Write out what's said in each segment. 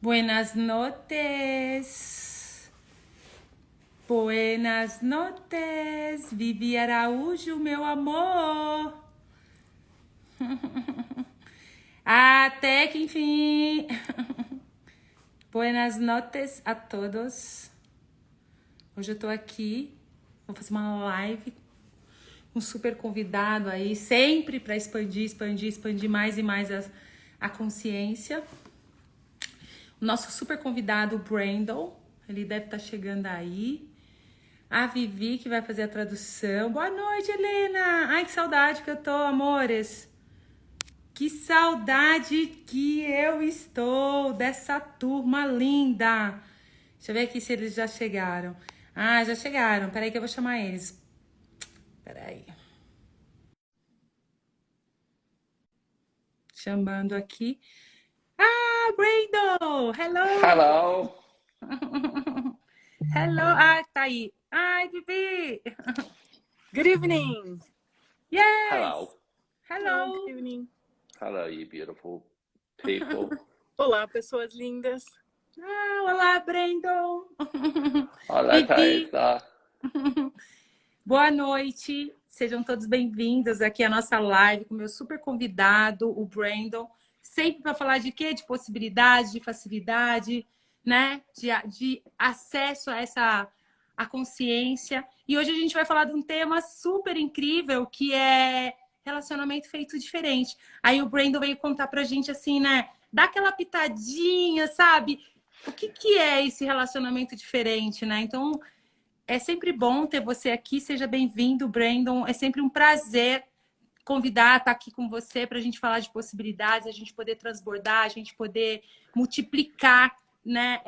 Buenas noches. Buenas noches, Vivi Araújo, meu amor. Até que enfim. Buenas noches a todos. Hoje eu tô aqui, vou fazer uma live com um super convidado aí, sempre para expandir mais e mais a consciência. O nosso super convidado, o Brendon, ele deve estar chegando aí. A Vivi, que vai fazer a tradução. Boa noite, Helena! Ai, que saudade que eu tô, amores! Que saudade que eu estou dessa turma linda! Deixa eu ver aqui se eles já chegaram. Ah, já chegaram. Peraí que eu vou chamar eles. Peraí. Chamando aqui. Ah, Brendon! Hello! Hello! Hello! Ah, tá aí. Ai, Vivi! Good evening! Yes! Hello. Hello! Good evening! Hello, you beautiful people. Olá, pessoas lindas! Ah, olá, Brendon! Olá, Vivi! Taisa. Boa noite! Sejam todos bem-vindos aqui à nossa live com o meu super convidado, o Brendon. Sempre para falar de quê? De possibilidade, de facilidade, né? De acesso a a consciência. E hoje a gente vai falar de um tema super incrível que é relacionamento feito diferente. Aí o Brendon veio contar pra gente assim, né? Dá aquela pitadinha, sabe? O que é esse relacionamento diferente, né? Então, é sempre bom ter você aqui. Seja bem-vindo, Brendon. É sempre um prazer convidar, estar aqui com você para a gente falar de possibilidades, a gente poder transbordar, a gente poder multiplicar, né,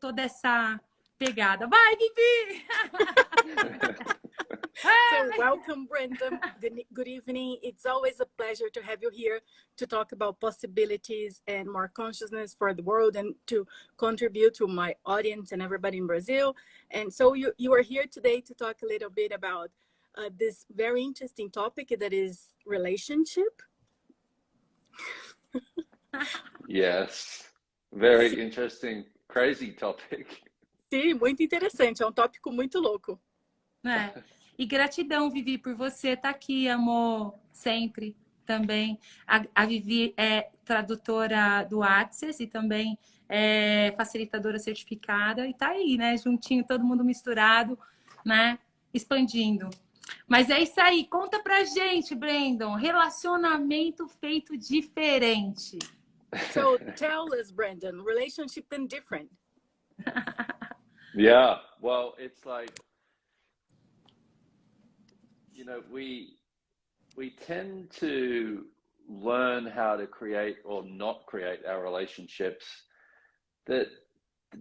toda essa pegada. Vai, Vivi! So welcome, Brendon. Good evening. It's always a pleasure to have you here to talk about possibilities and more consciousness for the world and to contribute to my audience and everybody in Brazil. And so you are here today to talk a little bit about this very interesting topic that is relationship. Yes. Very interesting, crazy topic. Sim, muito interessante. É um tópico muito louco. É. E gratidão, Vivi, por você estar aqui, amor, sempre também. A Vivi é tradutora do Access e também é facilitadora certificada e tá aí, né, juntinho, todo mundo misturado, né, expandindo. Mas é isso aí, conta pra gente, Brendon, relacionamento feito diferente. So tell us, Brendon, relationship and different. Yeah, well, it's like, you know, we tend to learn how to create or not create our relationships that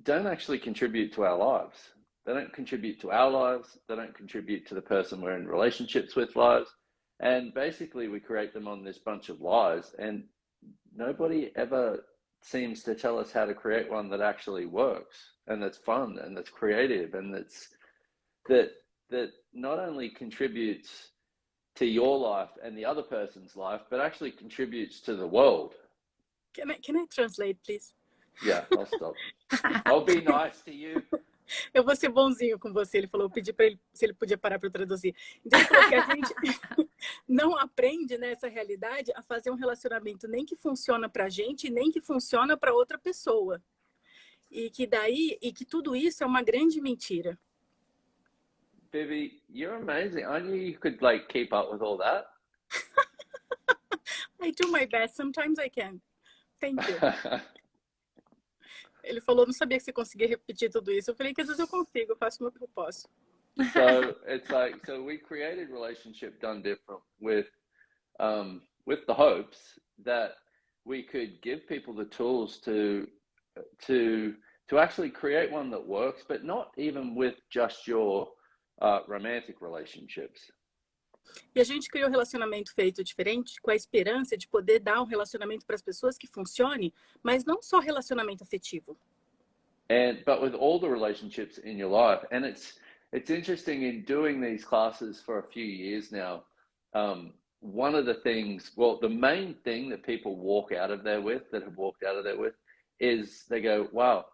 don't actually contribute to our lives. They don't contribute to our lives. They don't contribute to the person we're in relationships with lives. And basically we create them on this bunch of lies, and nobody ever seems to tell us how to create one that actually works and that's fun and that's creative and that not only contributes to your life and the other person's life, but actually contributes to the world. Can I translate, please? Yeah, I'll stop. I'll be nice to you. Eu vou ser bonzinho com você. Ele falou, eu pedi para ele se ele podia parar para traduzir. Então ele falou que a gente não aprende nessa realidade a fazer um relacionamento nem que funciona para a gente, nem que funciona para outra pessoa. E que tudo isso é uma grande mentira. Vivi, you're amazing. I knew you could like keep up with all that. I do my best. Sometimes I can. Thank you. Ele falou, não sabia que você conseguia repetir tudo isso. Eu falei que às vezes eu consigo, eu faço o que eu posso. So it's like, so we created relationship done different with the hopes that we could give people the tools to actually create one that works, but not even with just your romantic relationships. E a gente criou um relacionamento feito diferente com a esperança de poder dar um relacionamento para as pessoas que funcione, mas não só relacionamento afetivo. But with all the relationships in your life. And it's interesting in doing these classes for a few years now. One of the things, well, the main thing that people walk out of there with, that have walked out of there with, is they go, wow,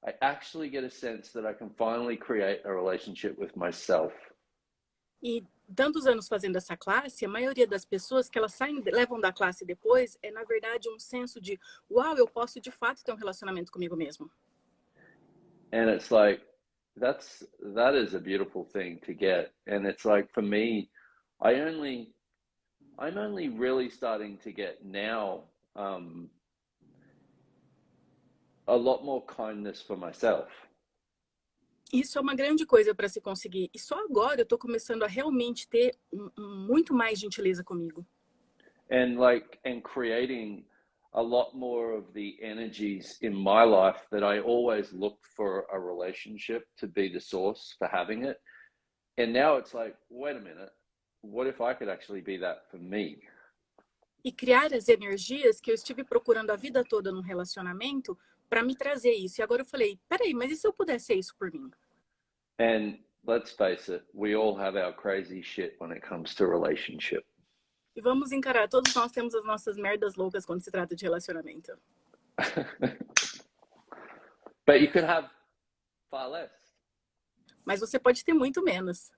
I actually get a sense that I can finally create a relationship with myself. E tantos anos fazendo essa classe, a maioria das pessoas que elas saem, levam da classe depois, é na verdade um senso de, uau, eu posso de fato ter um relacionamento comigo mesmo. And it's like, that is a beautiful thing to get. And it's like, for me, I'm only really starting to get now a lot more kindness for myself. Isso é uma grande coisa para se conseguir. E só agora eu estou começando a realmente ter muito mais gentileza comigo. And creating a lot more of the energies in my life that I always looked for a relationship to be the source for having it. And now it's like, wait a minute, what if I could actually be that for me? E criar as energias que eu estive procurando a vida toda num relacionamento para me trazer isso. E agora eu falei, peraí, mas e se eu pudesse ser isso por mim? And let's face it, we all have our crazy shit when it comes to relationship. E vamos encarar, todos nós temos as nossas merdas loucas quando se trata de relacionamento. But you could have far less. Mas você pode ter muito menos.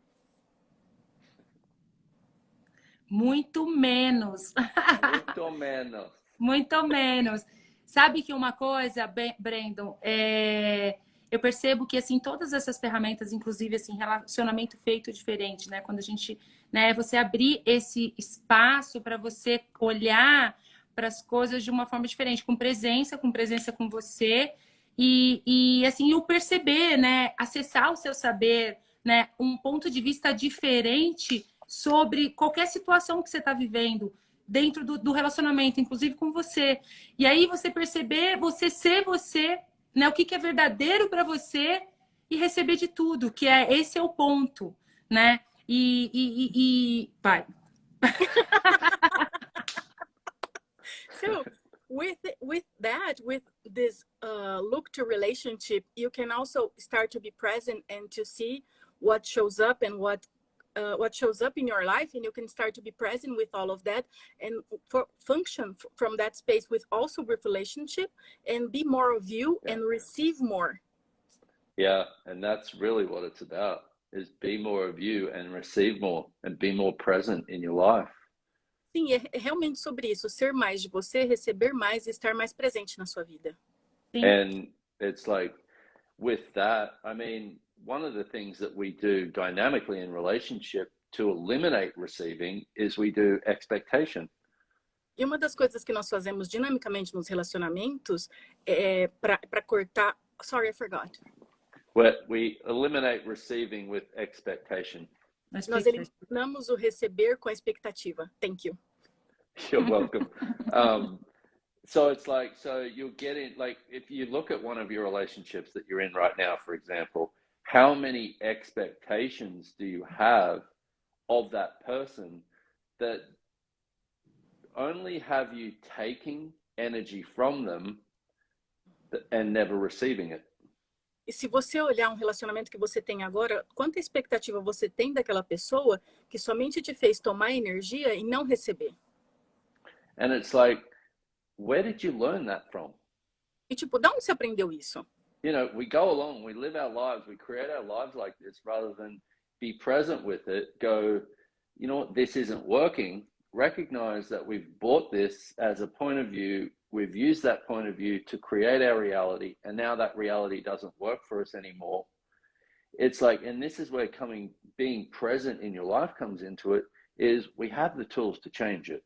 Muito menos. Muito menos. Muito menos. Sabe que uma coisa, Brendon, eu percebo que, assim, todas essas ferramentas, inclusive, assim, relacionamento feito diferente, né? Quando a gente, né, você abrir esse espaço para você olhar para as coisas de uma forma diferente, com presença com você e assim, o perceber, né? Acessar o seu saber, né? Um ponto de vista diferente sobre qualquer situação que você está vivendo dentro do relacionamento, inclusive com você. E aí você perceber, você ser você, né? O que é verdadeiro para você e receber de tudo, que esse é o ponto, né? Vai. So with this look to relationship, you can also start to be present and to see what shows up and what shows up in your life, and you can start to be present with all of that and function from that space with also with relationship and be more of you and receive more. Yeah, and that's really what it's about, is be more of you and receive more and be more present in your life. Sim, é realmente sobre isso, ser mais de você, receber mais e estar mais presente na sua vida. Sim. And it's like, with that, I mean, one of the things that we do dynamically in relationship to eliminate receiving is we do expectation. E uma das coisas que nós fazemos dinamicamente nos relacionamentos é para cortar... Sorry, I forgot. We eliminate receiving with expectation. Nós eliminamos o receber com a expectativa. Thank you. You're welcome. So it's like, so you're getting, like, if you look at one of your relationships that you're in right now, for example, how many expectations do you have of that person that only have you taking energy from them and never receiving it? E se você olhar um relacionamento que você tem agora, quanta expectativa você tem daquela pessoa que somente te fez tomar energia e não receber? And it's like, where did you learn that from? E tipo, de onde você aprendeu isso? You know, we go along, we live our lives, we create our lives like this rather than be present with it, go, you know what, this isn't working. Recognize that we've bought this as a point of view. We've used that point of view to create our reality, and now that reality doesn't work for us anymore. It's like, and this is where being present in your life comes into it, is we have the tools to change it.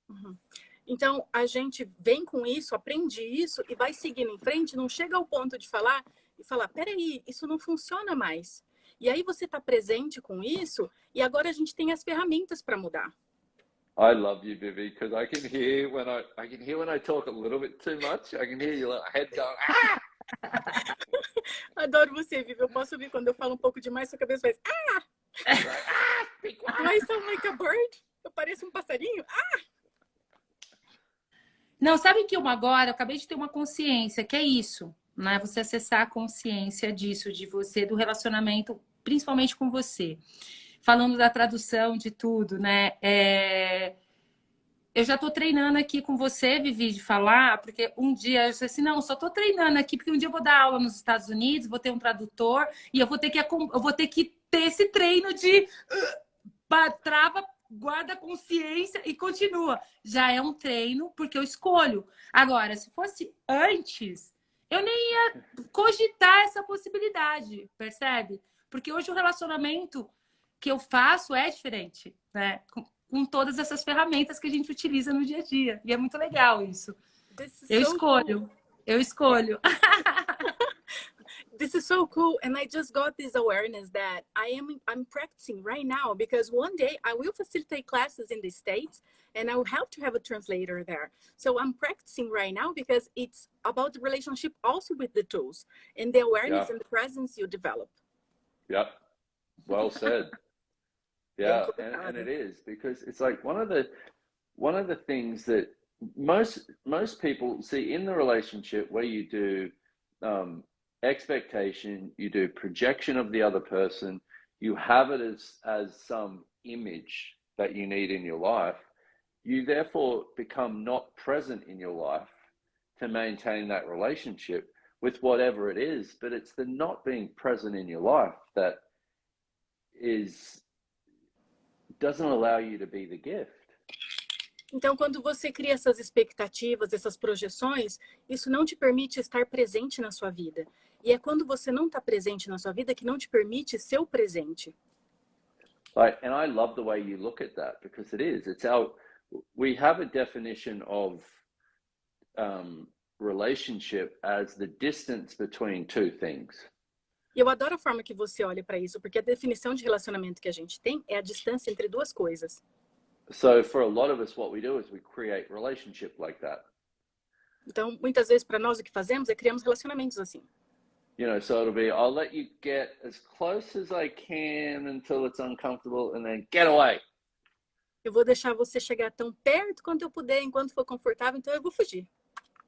Uhum. Então, a gente vem com isso, aprende isso e vai seguindo em frente, não chega ao ponto de falar, peraí, isso não funciona mais. E aí você está presente com isso e agora a gente tem as ferramentas para mudar. I love you, Vivi, because I can hear when I talk a little bit too much. I can hear your head going, ah! Adoro você, Vivi. Eu posso ouvir quando eu falo um pouco demais, sua cabeça faz, ah! Do I sound like a bird? Eu pareço um passarinho? Ah! Não, sabe que agora eu acabei de ter uma consciência, que é isso, né? Você acessar a consciência disso, de você, do relacionamento, principalmente com você. Falando da tradução de tudo, né? eu já tô treinando aqui com você, Vivi, de falar, porque um dia eu disse assim, não, só tô treinando aqui, porque um dia eu vou dar aula nos Estados Unidos, vou ter um tradutor, e eu vou ter que ter esse treino de trava, guarda a consciência e continua. Já é um treino, porque eu escolho. Agora, se fosse antes, eu nem ia cogitar essa possibilidade, percebe? Porque hoje o relacionamento que eu faço é diferente, né? Com todas essas ferramentas que a gente utiliza no dia a dia. E é muito legal isso. Eu escolho. Eu escolho. This is so cool, and I just got this awareness that I'm practicing right now, because one day I will facilitate classes in the States and I will have to have a translator there. So I'm practicing right now because it's about the relationship also with the tools and the awareness and the presence you develop. Yep. Well said. Yeah, and it is, because it's like one of the things that most people see in the relationship, where you do expectation, you do projection of the other person, you have it as some image that you need in your life, you therefore become not present in your life to maintain that relationship with whatever it is. But it's the not being present in your life that doesn't allow you to be the gift. Então, quando você cria essas expectativas, essas projeções, isso não te permite estar presente na sua vida. E é quando você não está presente na sua vida que não te permite ser o presente. And I love the way you look at that, because it is. We have a definition of relationship as the distance between two things. E eu adoro a forma que você olha para isso, porque a definição de relacionamento que a gente tem é a distância entre duas coisas. So for a lot of us, what we do is we create relationship like that. Então, muitas vezes para nós o que fazemos é criamos relacionamentos assim. You know, so it'll be, I'll let you get as close as I can until it's uncomfortable, and then get away. Eu vou deixar você chegar tão perto quanto eu puder, enquanto for confortável, então eu vou fugir.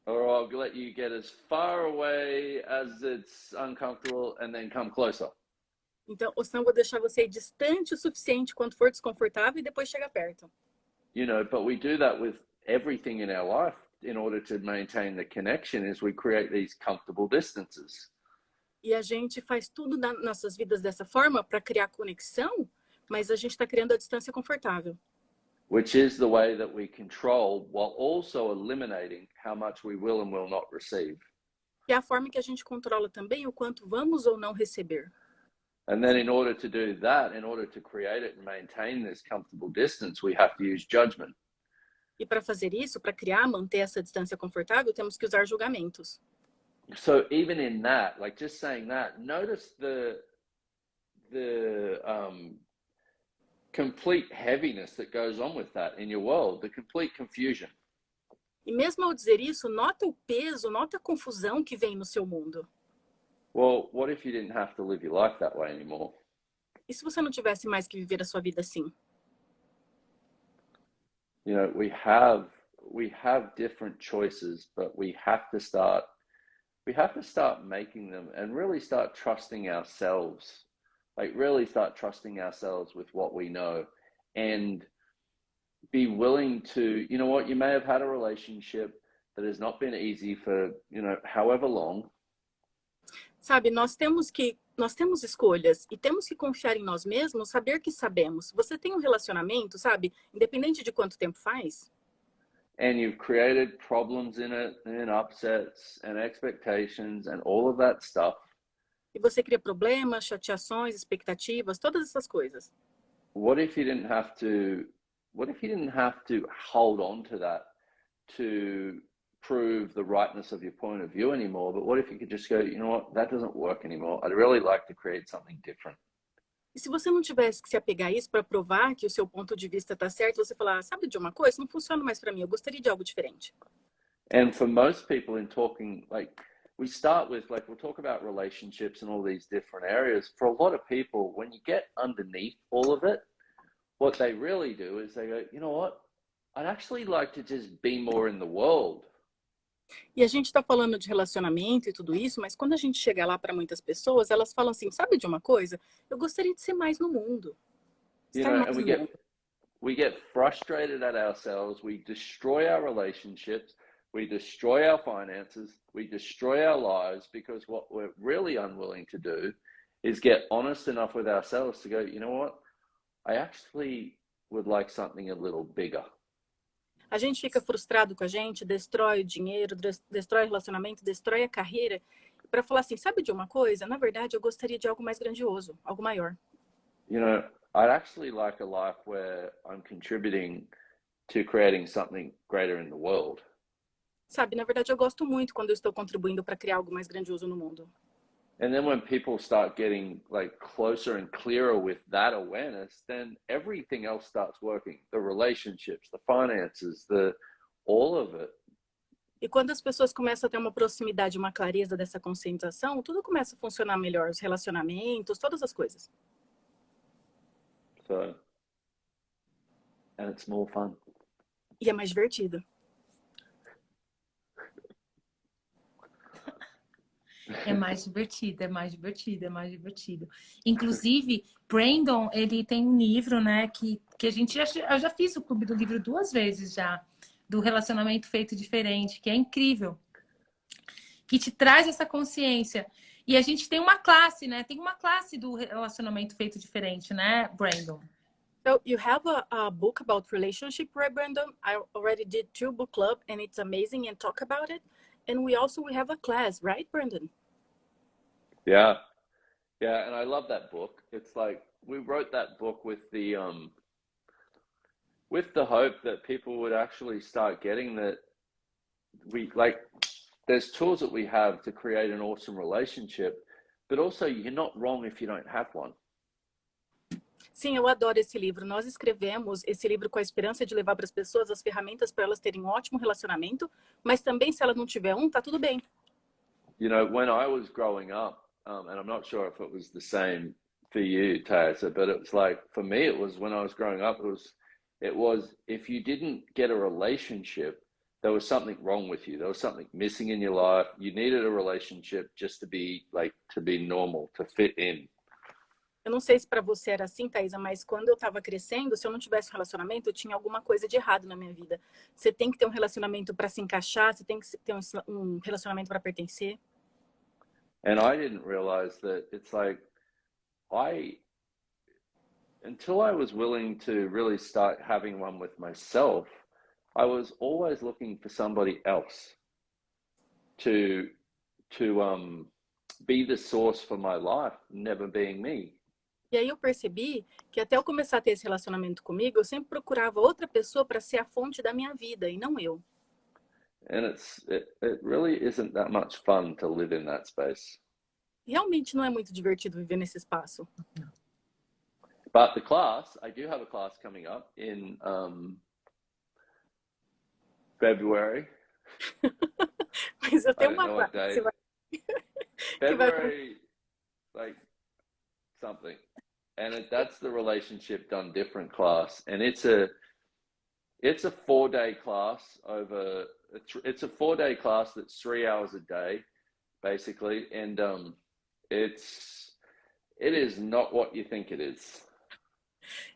Or I'll let you get as far away as it's uncomfortable, and then come closer. Então, ou senão eu vou deixar você ir distante o suficiente quanto for desconfortável e depois chegar perto. You know, but we do that with everything in our life in order to maintain the connection, is we create these comfortable distances. E a gente faz tudo nas nossas vidas dessa forma para criar conexão, mas a gente está criando a distância confortável. Which is the way that we control, while also eliminating how much we will and will not receive. E é a forma que a gente controla também o quanto vamos ou não receber. And then in order to do that, in order to create it and maintain this comfortable distance, we have to use judgment. E para fazer isso, para criar, manter essa distância confortável, temos que usar julgamentos. So even in that, like just saying that, notice the complete heaviness that goes on with that in your world, the complete confusion. E mesmo ao dizer isso, nota o peso, nota a confusão que vem no seu mundo. Well, what if you didn't have to live your life that way anymore? E se você não tivesse mais que viver a sua vida assim? You know, we have different choices, but we have to start making them and really start trusting ourselves. Like really start trusting ourselves with what we know, and be willing to, you know what, you may have had a relationship that has not been easy for, you know, however long. Sabe, nós temos escolhas e temos que confiar em nós mesmos, saber que sabemos. Você tem um relacionamento, sabe, independente de quanto tempo faz. And you've created problems in it, and upsets and expectations and all of that stuff. E você cria problemas, chateações, expectativas, todas essas coisas. What if you didn't have to hold on to that to prove the rightness of your point of view anymore? But what if you could just go, you know what, that doesn't work anymore. I'd really like to create something different. E se você não tivesse que se apegar a isso para provar que o seu ponto de vista está certo, você falar, sabe de uma coisa? Não funciona mais para mim, eu gostaria de algo diferente. And for most people in talking, like, we start with, like, we'll talk about relationships and all these different areas. For a lot of people, when you get underneath all of it, what they really do is they go, you know what, I'd actually like to just be more in the world. E a gente está falando de relacionamento e tudo isso, mas quando a gente chega lá para muitas pessoas, elas falam assim, sabe de uma coisa? Eu gostaria de ser mais no mundo. You know, and we get frustrated at ourselves, we destroy our relationships, we destroy our finances, we destroy our lives, because what we're really unwilling to do is get honest enough with ourselves to go, you know what? I actually would like something a little bigger. A gente fica frustrado com a gente, destrói o dinheiro, destrói o relacionamento, destrói a carreira, para falar assim, sabe de uma coisa? Na verdade, eu gostaria de algo mais grandioso, algo maior. You know, I'd actually like a life where I'm contributing to creating something greater in the world. Sabe, na verdade, eu gosto muito quando eu estou contribuindo para criar algo mais grandioso no mundo. And then when people start getting like closer and clearer with that awareness, then everything else starts working. The relationships, the finances, all of it. E quando as pessoas começam a ter uma proximidade, uma clareza dessa conscientização, tudo começa a funcionar melhor, os relacionamentos, todas as coisas. So, and it's more fun. E é mais divertido. É mais divertido, é mais divertido, é mais divertido. Inclusive, Brendon, ele tem um livro, né, que a gente eu já fiz o Clube do Livro 2 vezes já, do Relacionamento Feito Diferente, que é incrível, que te traz essa consciência. E a gente tem uma classe, né? Tem uma classe do Relacionamento Feito Diferente, né, Brendon? So you have a book about relationship, right, Brendon? I already did 2 book club, and it's amazing, and talk about it. And we have a class, right, Brendon? Yeah, and I love that book. It's like we wrote that book with the hope that people would actually start getting that there's tools that we have to create an awesome relationship, but also you're not wrong if you don't have one. Sim, eu adoro esse livro. Nós escrevemos esse livro com a esperança de levar para as pessoas as ferramentas para elas terem um ótimo relacionamento, mas também se ela não tiver um, tá tudo bem. You know, when I was growing up, and I'm not sure if it was the same for you, Taisa, but it was like, for me, it was when I was growing up, it was if you didn't get a relationship, there was something wrong with you. There was something missing in your life. You needed a relationship just to be normal, to fit in. Eu não sei se para você era assim, Taisa, mas quando eu estava crescendo, se eu não tivesse um relacionamento, eu tinha alguma coisa de errado na minha vida. Você tem que ter um relacionamento para se encaixar, você tem que ter um relacionamento para pertencer. And I didn't realize that it's like, until I was willing to really start having one with myself, I was always looking for somebody else to be the source for my life, never being me. E aí eu percebi que até eu começar a ter esse relacionamento comigo, eu sempre procurava outra pessoa para ser a fonte da minha vida, e não eu. And it really isn't that much fun to live in that space. Realmente não é muito divertido viver nesse espaço. But the class, I do have a class coming up in February. Mas eu tenho uma classe. February, like something. And that's the Relationship Done Different class. And it's a 4-day class it's a 4-day class that's 3 hours a day, basically. And it is not what you think it is.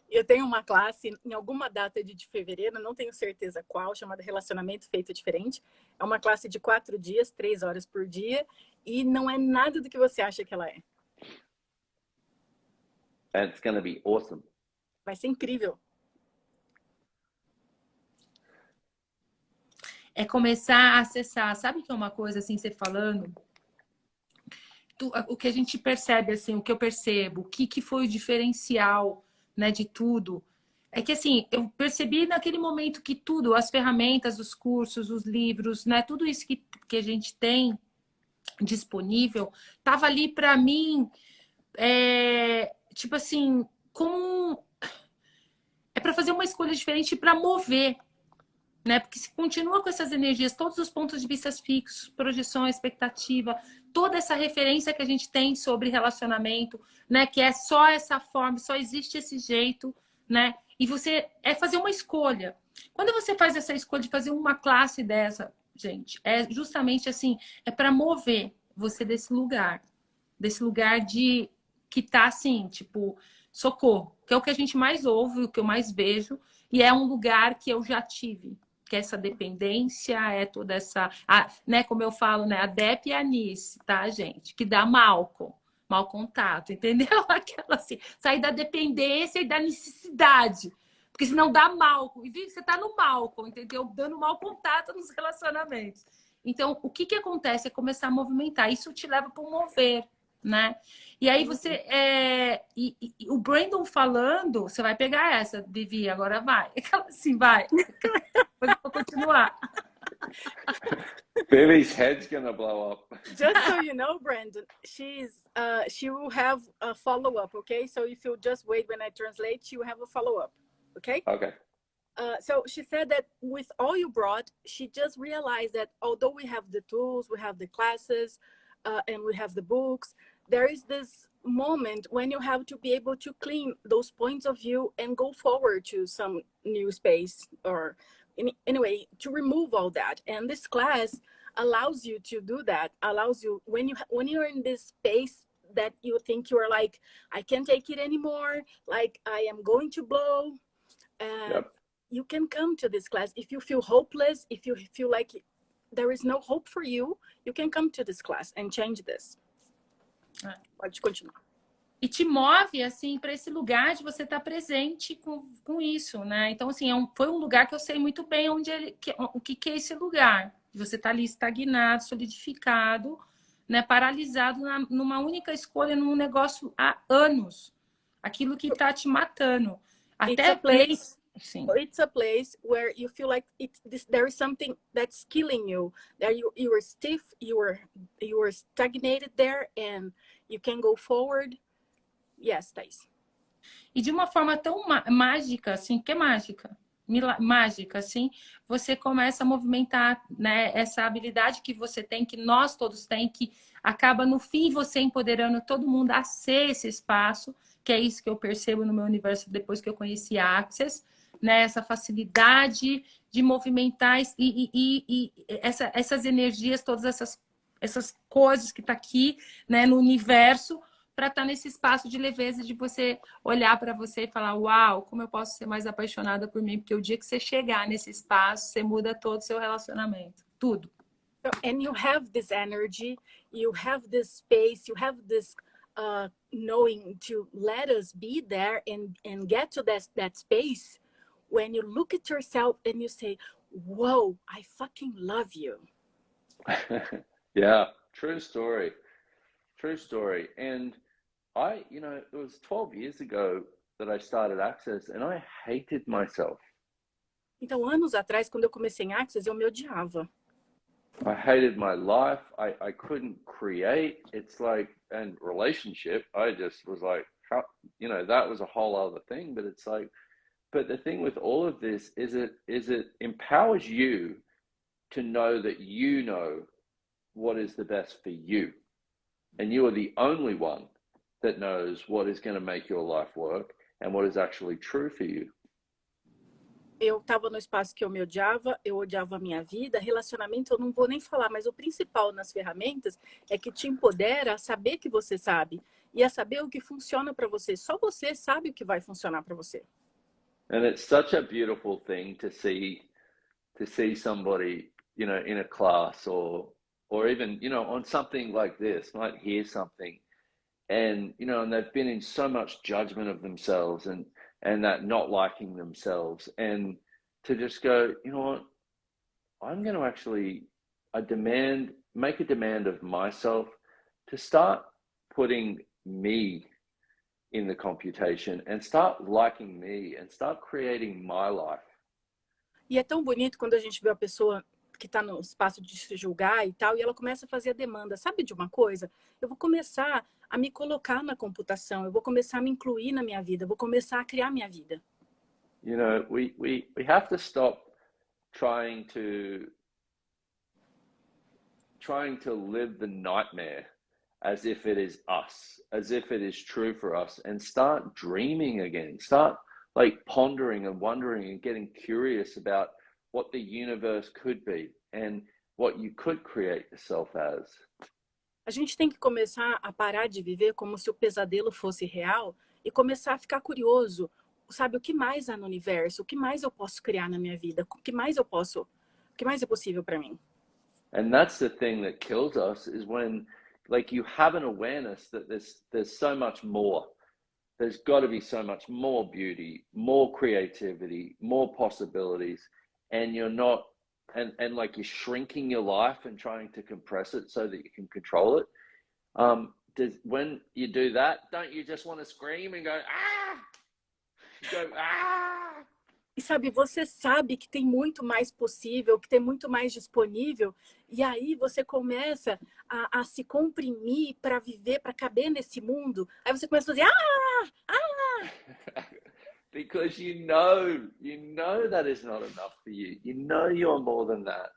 Eu tenho uma classe em alguma data de fevereiro, não tenho certeza qual, chamada Relacionamento Feito Diferente. É uma classe de 4 dias, 3 horas por dia, e não é nada do que você acha que ela é. And it's going to be awesome. Vai ser incrível. É começar a acessar. Sabe que é uma coisa, assim, você falando? O que a gente percebe, assim, o que eu percebo, o que foi o diferencial, né, de tudo, é que, assim, eu percebi naquele momento que tudo, as ferramentas, os cursos, os livros, né, tudo isso que a gente tem disponível, tava ali para mim, tipo assim, como é para fazer uma escolha diferente, para mover, né? Porque se continua com essas energias, todos os pontos de vista fixos, projeção, expectativa, toda essa referência que a gente tem sobre relacionamento, né? Que é só essa forma, só existe esse jeito, né? E você fazer uma escolha. Quando você faz essa escolha de fazer uma classe dessa, gente, é justamente assim, é para mover você desse lugar de que tá assim, tipo, socorro, que é o que a gente mais ouve, o que eu mais vejo, E é um lugar que eu já tive, que é essa dependência, é toda essa, né, como eu falo, né, a Dep e a Nice, tá, gente? Que dá mau contato, entendeu? Aquela assim, sair da dependência e da necessidade. Porque senão dá Malcolm. E vive, você tá no Malcolm, entendeu? Dando mau contato nos relacionamentos. Então, o que acontece é começar a movimentar. Isso te leva para um mover, né? E aí você... o Brendon falando... Você vai pegar essa, Vivi, agora vai. Assim, vai. Depois eu vou continuar. Baby's head's gonna blow up. Just so you know, Brendon, she will have a follow-up, okay? So if you just wait when I translate, she will have a follow-up, okay? Okay. So she said that with all you brought, she just realized that although we have the tools, we have the classes, and we have the books, there is this moment when you have to be able to clean those points of view and go forward to some new space, or anyway, to remove all that. And this class allows you to do that, allows you, when you're in this space that you think you're like, I can't take it anymore, like I am going to blow, Yep. you can come to this class. If you feel hopeless, if you feel like there is no hope for you, you can come to this class and change this. Pode continuar. E te move, assim, para esse lugar de você estar presente com isso, né? Então, assim, foi um lugar que eu sei muito bem o que é esse lugar. Você tá ali estagnado, solidificado, né? Paralisado numa única escolha, num negócio há anos. Aquilo que tá te matando. Até It's a place where you feel like there is something that's killing you. There you were stiff, you were stagnated there, and you can go forward. Yes, Thais. E de uma forma tão mágica, assim, que é mágica, mágica, assim, você começa a movimentar, né, essa habilidade que você tem, que nós todos temos, que acaba no fim você empoderando todo mundo a ser esse espaço, que é isso que eu percebo no meu universo depois que eu conheci a Access, né, essa facilidade de movimentar e essas energias, todas essas coisas que tá aqui, né, no universo, para estar nesse espaço de leveza, de você olhar para você e falar, uau, como eu posso ser mais apaixonada por mim? Porque o dia que você chegar nesse espaço, você muda todo o seu relacionamento. Tudo. And you have this energy, you have this space, you have this knowing to let us be there and get to that space when you look at yourself and you say, whoa, I fucking love you. Yeah, true story. True story. And it was 12 years ago that I started Access and I hated myself. Então, anos atrás, quando eu comecei em Access, eu me odiava. I hated my life. I couldn't create. It's like, and relationship, I just was like, that was a whole other thing. But it's like, but the thing with all of this is it empowers you to know that you know what is the best for you. And you are the only one that knows what is going to make your life work and what is actually true for you. Eu estava no espaço que eu me odiava, eu odiava a minha vida, relacionamento eu não vou nem falar, mas o principal nas ferramentas é que te empodera a saber que você sabe e a saber o que funciona para você. Só você sabe o que vai funcionar para você. And it's such a beautiful thing to see somebody, in a class or even, on something like this, might hear something and, and they've been in so much judgment of themselves and that not liking themselves, and to just go, you know what, I'm going to actually, make a demand of myself to start putting me in the computation and start liking me and start creating my life. E é tão bonito quando a gente vê a pessoa que está no espaço de se julgar e tal, e ela começa a fazer a demanda. Sabe de uma coisa? Eu vou começar a me colocar na computação, eu vou começar a me incluir na minha vida, eu vou começar a criar minha vida. We have to stop trying to live the nightmare as if it is us, as if it is true for us, and start dreaming again. Start like pondering and wondering and getting curious about what the universe could be and what you could create yourself as. A gente tem que começar a parar de viver como se o pesadelo fosse real e começar a ficar curioso. sabe, o que mais há no universo, o que mais eu posso criar na minha vida, o que mais é possível para mim. And that's the thing that kills us, is when like you have an awareness that there's so much more. There's got to be so much more beauty, more creativity, more possibilities, and you're not, and like you're shrinking your life and trying to compress it so that you can control it. When you do that, don't you just want to scream and go, ah? You go, ah! E sabe, você sabe que tem muito mais possível, que tem muito mais disponível, e aí você começa a se comprimir para viver, para caber nesse mundo. Aí você começa a fazer, Because you know that is not enough for you. You know you're more than that.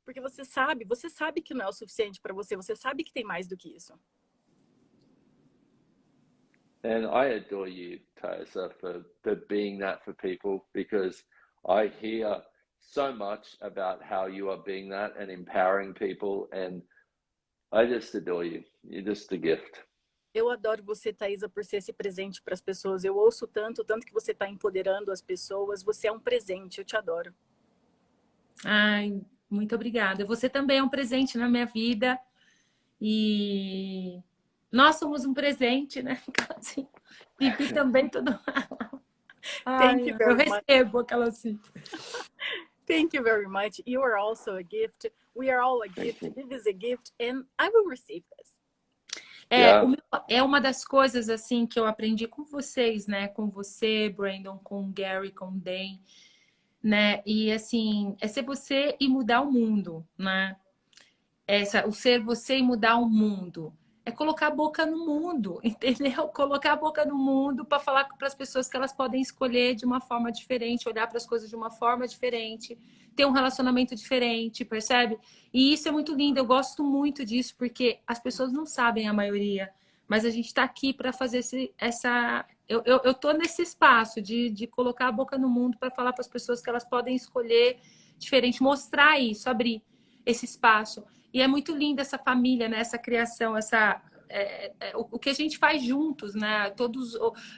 Porque você sabe que não é o suficiente para você, você sabe que tem mais do que isso. And I adore you, Taisa, for being that for people, because I hear so much about how you are being that and empowering people, and I just adore you. You're just a gift. Eu adoro você, Taisa, por ser esse presente para as pessoas. Eu ouço tanto que você está empoderando as pessoas. Você é um presente, eu te adoro. Ai, muito obrigada. Você também é um presente na minha vida. E nós somos um presente, né? Assim, Pipi também tudo. Thank you very much. Eu recebo aquela assim. Thank you very much. You are also a gift. We are all a gift. This is a gift, and I will receive this. É uma das coisas assim que eu aprendi com vocês, né? Com você, Brendon, com o Gary, com o Dan, né? E assim, é ser você e mudar o mundo, né? O ser você e mudar o mundo. É colocar a boca no mundo, entendeu? Colocar a boca no mundo para falar para as pessoas que elas podem escolher de uma forma diferente, olhar para as coisas de uma forma diferente, ter um relacionamento diferente, percebe? E isso é muito lindo, eu gosto muito disso, porque as pessoas não sabem, a maioria, mas a gente está aqui para fazer eu tô nesse espaço de colocar a boca no mundo para falar para as pessoas que elas podem escolher diferente, mostrar isso, abrir esse espaço. E é muito linda essa família, né? Essa criação, o que a gente faz juntos, né? Todos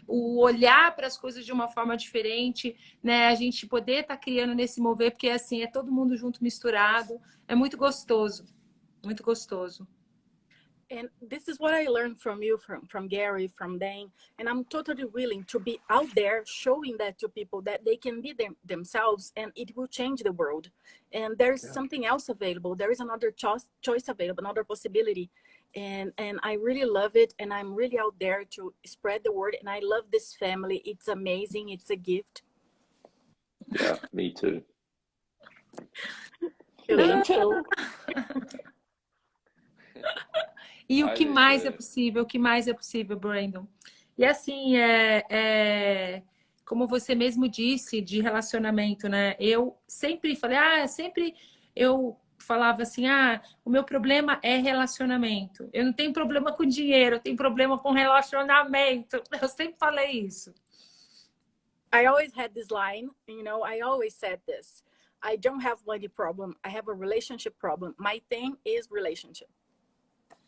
o olhar para as coisas de uma forma diferente, né? A gente poder estar criando nesse mover, porque assim é todo mundo junto, misturado. É muito gostoso, muito gostoso. And this is what I learned from you, from Gary, from Dan, and I'm totally willing to be out there showing that to people that they can be themselves and it will change the world. And there's something else available. There is another choice available, another possibility. And I really love it. And I'm really out there to spread the word. And I love this family. It's amazing. It's a gift. Yeah, me too. Me too. E o que mais é possível? O que mais é possível, Brendon? E assim, como você mesmo disse, de relacionamento, né? Eu sempre falei, eu falava assim, o meu problema é relacionamento. Eu não tenho problema com dinheiro, eu tenho problema com relacionamento. Eu sempre falei isso. I always had this line, I always said this. I don't have money problem, I have a relationship problem. My thing is relationship.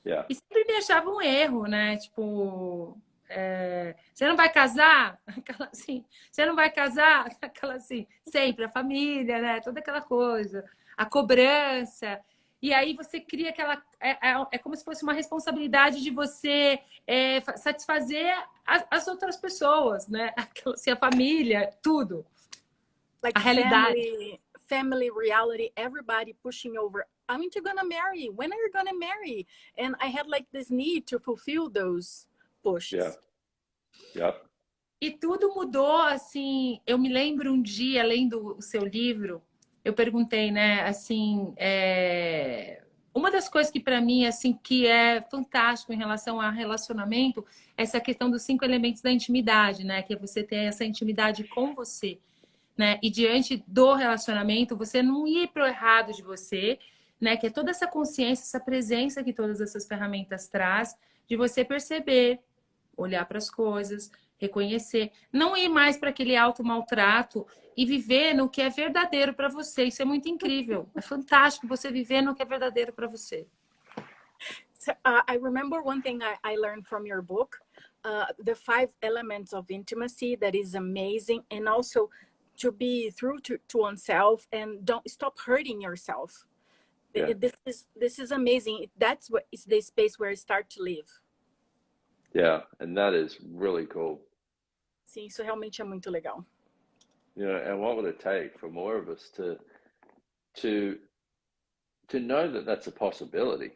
Yeah. E sempre me achava um erro, né? Tipo, você não vai casar? Aquela assim, você não vai casar? Aquela assim, sempre, a família, né? Toda aquela coisa, a cobrança. E aí você cria aquela... É como se fosse uma responsabilidade de você satisfazer as outras pessoas, né? Aquela, assim, a família, tudo. Like a realidade. Family reality, everybody pushing over. Aren't you gonna marry? When are you gonna marry? And I had like this need to fulfill those pushes. Yeah. E tudo mudou, assim. Eu me lembro um dia, lendo o seu livro, eu perguntei, né, assim, uma das coisas que para mim, assim, que é fantástico em relação a relacionamento, é essa questão dos 5 elementos da intimidade, né, que é você ter essa intimidade com você, né, e diante do relacionamento, você não ir pro errado de você, né, que é toda essa consciência, essa presença que todas essas ferramentas traz, de você perceber, olhar para as coisas, reconhecer, não ir mais para aquele automaltrato e viver no que é verdadeiro para você. Isso é muito incrível. É fantástico você viver no que é verdadeiro para você. So, I remember one thing I learned from your book. the 5 elements of intimacy that is amazing, and also to be true to oneself and don't stop hurting yourself. Yeah. This is amazing. That's what is the space where I start to live. Yeah, and that is really cool. Sim, isso realmente é muito legal. You know, and what would it take for more of us to know that that's a possibility?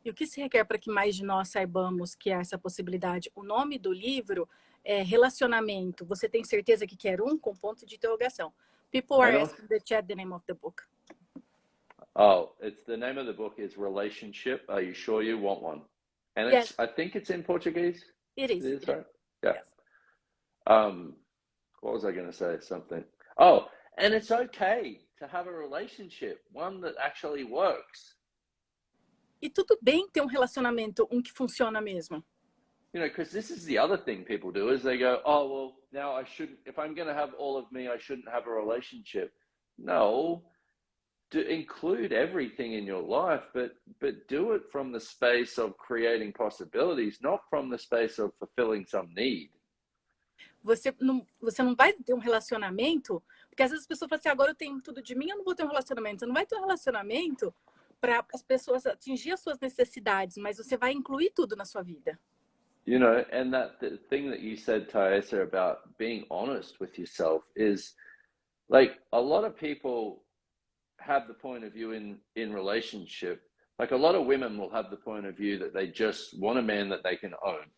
E o que se requer para que mais de nós saibamos que há essa possibilidade? O nome do livro é Relacionamento. Você tem certeza que quer um? Com ponto de interrogação. People are asking the chat the name of the book. Oh, it's the name of the book is Relationship. Are you sure you want one? And Yes. I think it's in Portuguese. It is. It is, right? Yeah. Yes. What was I going to say? Something. Oh, and it's okay to have a relationship, one that actually works. E tudo bem ter um relacionamento, que funciona mesmo. You know, because this is the other thing people do is they go, oh, well, now I shouldn't, if I'm going to have all of me, I shouldn't have a relationship. No, include everything in your life, but do it from the space of creating possibilities, not from the space of fulfilling some need. Você não vai ter um relacionamento, porque às vezes as pessoas falam assim, agora eu tenho tudo de mim, eu não vou ter um relacionamento. Você não vai ter um relacionamento para as pessoas atingir as suas necessidades, mas você vai incluir tudo na sua vida. You know, and the thing that you said, Taisa, about being honest with yourself is, like, a lot of people have the point of view in relationship. Like, a lot of women will have the point of view that they just want a man that they can own.